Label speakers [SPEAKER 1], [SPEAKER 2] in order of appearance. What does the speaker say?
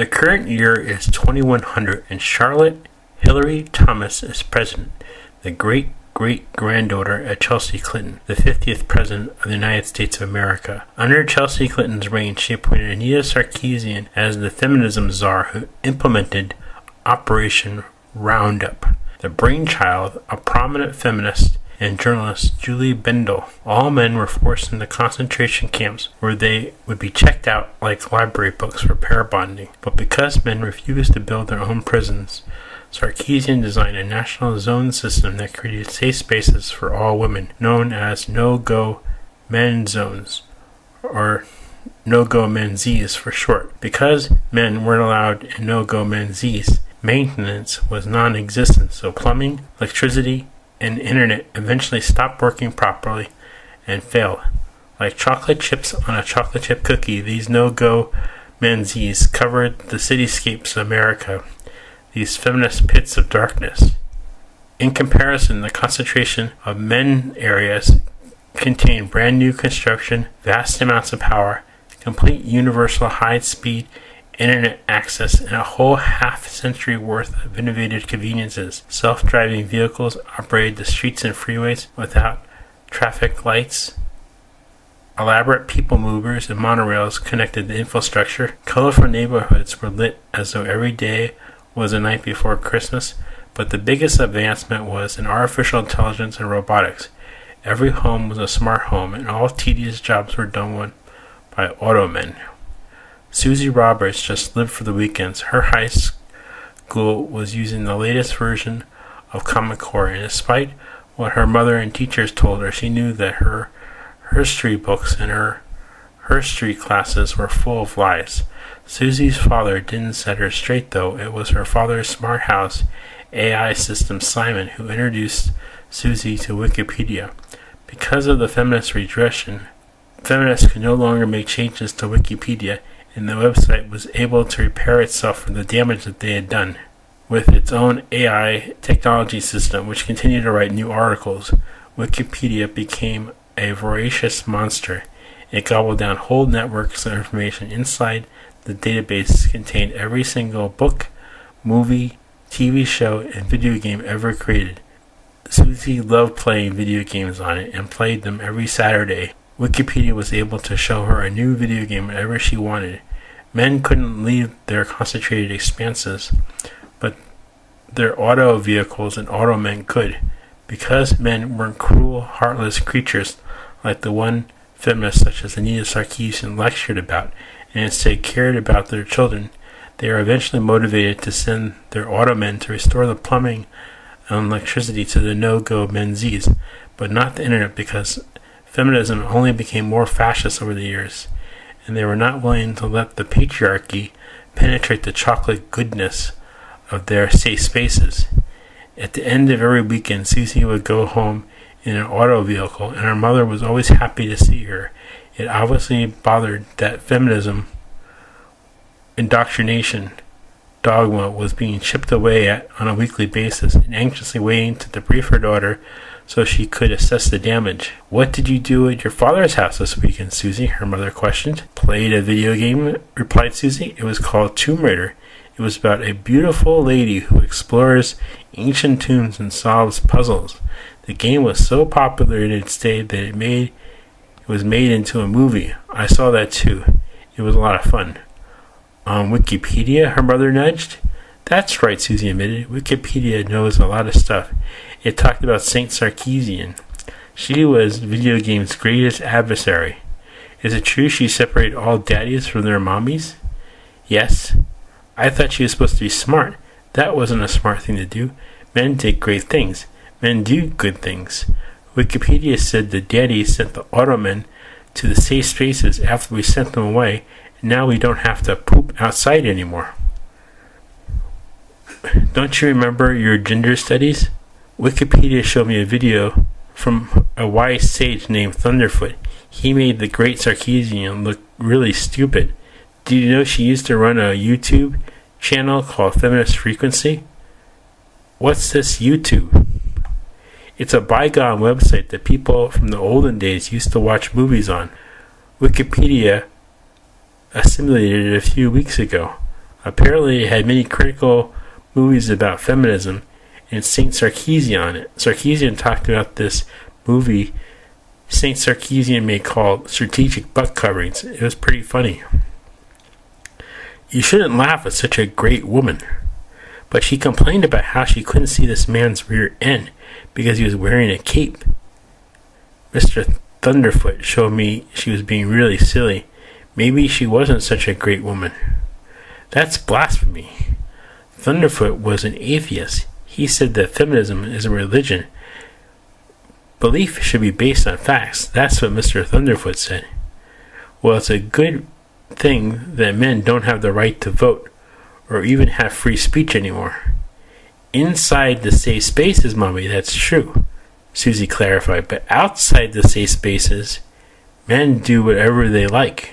[SPEAKER 1] The current year is 2100 and Charlotte Hillary Thomas is president, the great-great-granddaughter of Chelsea Clinton, the 50th president of the United States of America. Under Chelsea Clinton's reign, she appointed Anita Sarkeesian as the feminism czar who implemented Operation Roundup, the brainchild of prominent feminist and journalist Julie Bendel. All men were forced into concentration camps where they would be checked out like library books for pair bonding. But because men refused to build their own prisons, Sarkeesian designed a national zone system that created safe spaces for all women, known as no-go men zones, or no-go menzies for short. Because men weren't allowed in no-go menzies, maintenance was non-existent, so plumbing, electricity, and internet eventually stopped working properly and failed. Like chocolate chips on a chocolate chip cookie, these no-go menzies covered the cityscapes of America, these feminist pits of darkness. In comparison, the concentration of men areas contained brand new construction, vast amounts of power, complete universal high-speed internet access, and a whole half-century worth of innovative conveniences. Self-driving vehicles operated the streets and freeways without traffic lights. Elaborate people movers and monorails connected the infrastructure. Colorful neighborhoods were lit as though every day was the night before Christmas. But the biggest advancement was in artificial intelligence and robotics. Every home was a smart home, and all tedious jobs were done by automen. Susie Roberts just lived for the weekends. Her high school was using the latest version of Common Core, and despite what her mother and teachers told her, she knew that her history books and her history classes were full of lies. Susie's father didn't set her straight, though. It was her father's smart house AI system, Simon, who introduced Susie to Wikipedia. Because of the feminist regression, feminists could no longer make changes to Wikipedia, and the website was able to repair itself from the damage that they had done. With its own AI technology system, which continued to write new articles, Wikipedia became a voracious monster. It gobbled down whole networks of information. Inside the database contained every single book, movie, TV show, and video game ever created. Susie loved playing video games on it and played them every Saturday. Wikipedia was able to show her a new video game whenever she wanted. Men couldn't leave their concentrated expanses, but their auto vehicles and automen could. Because men weren't cruel, heartless creatures like the one feminists such as Anita Sarkeesian lectured about, and instead cared about their children, they are eventually motivated to send their automen to restore the plumbing and electricity to the no-go menzies, but not the internet, because feminism only became more fascist over the years, and they were not willing to let the patriarchy penetrate the chocolate goodness of their safe spaces. At the end of every weekend, Susie would go home in an auto vehicle, and her mother was always happy to see her. It obviously bothered that feminism indoctrination dogma was being chipped away at on a weekly basis, and anxiously waiting to debrief her daughter so she could assess the damage. "What did you do at your father's house this weekend, Susie?" her mother questioned. "Played a video game," replied Susie. "It was called Tomb Raider. It was about a beautiful lady who explores ancient tombs and solves puzzles. The game was so popular in its day that it was made into a movie. I saw that too. It was a lot of fun." "On Wikipedia?" her mother nudged. "That's right," Susie admitted. "Wikipedia knows a lot of stuff. It talked about Saint Sarkeesian. She was video games' greatest adversary. Is it true she separated all daddies from their mommies?" "Yes." "I thought she was supposed to be smart." "That wasn't a smart thing to do. Men did great things. Men do good things." Wikipedia said the daddies sent the automen to the safe spaces after we sent them away, and now we don't have to poop outside anymore. "Don't you remember your gender studies?" Wikipedia showed me a video from a wise sage named Thunderfoot. He made the great Sarkeesian look really stupid. Did you know she used to run a YouTube channel called Feminist Frequency? What's this YouTube? It's a bygone website that people from the olden days used to watch movies on. Wikipedia assimilated it a few weeks ago. Apparently, it had many critical movies about feminism, and Saint Sarkisian on it. Sarkisian talked about this movie Saint Sarkisian made called Strategic Butt Coverings. It was pretty funny. You shouldn't laugh at such a great woman. But she complained about how she couldn't see this man's rear end because he was wearing a cape. Mr. Thunderfoot showed me she was being really silly. Maybe she wasn't such a great woman. That's blasphemy. Thunderfoot was an atheist. He said that feminism is a religion. Belief should be based on facts. That's what Mr. Thunderfoot said. Well, it's a good thing that men don't have the right to vote or even have free speech anymore. Inside the safe spaces, Mommy, that's true, Susie clarified, but outside the safe spaces, men do whatever they like.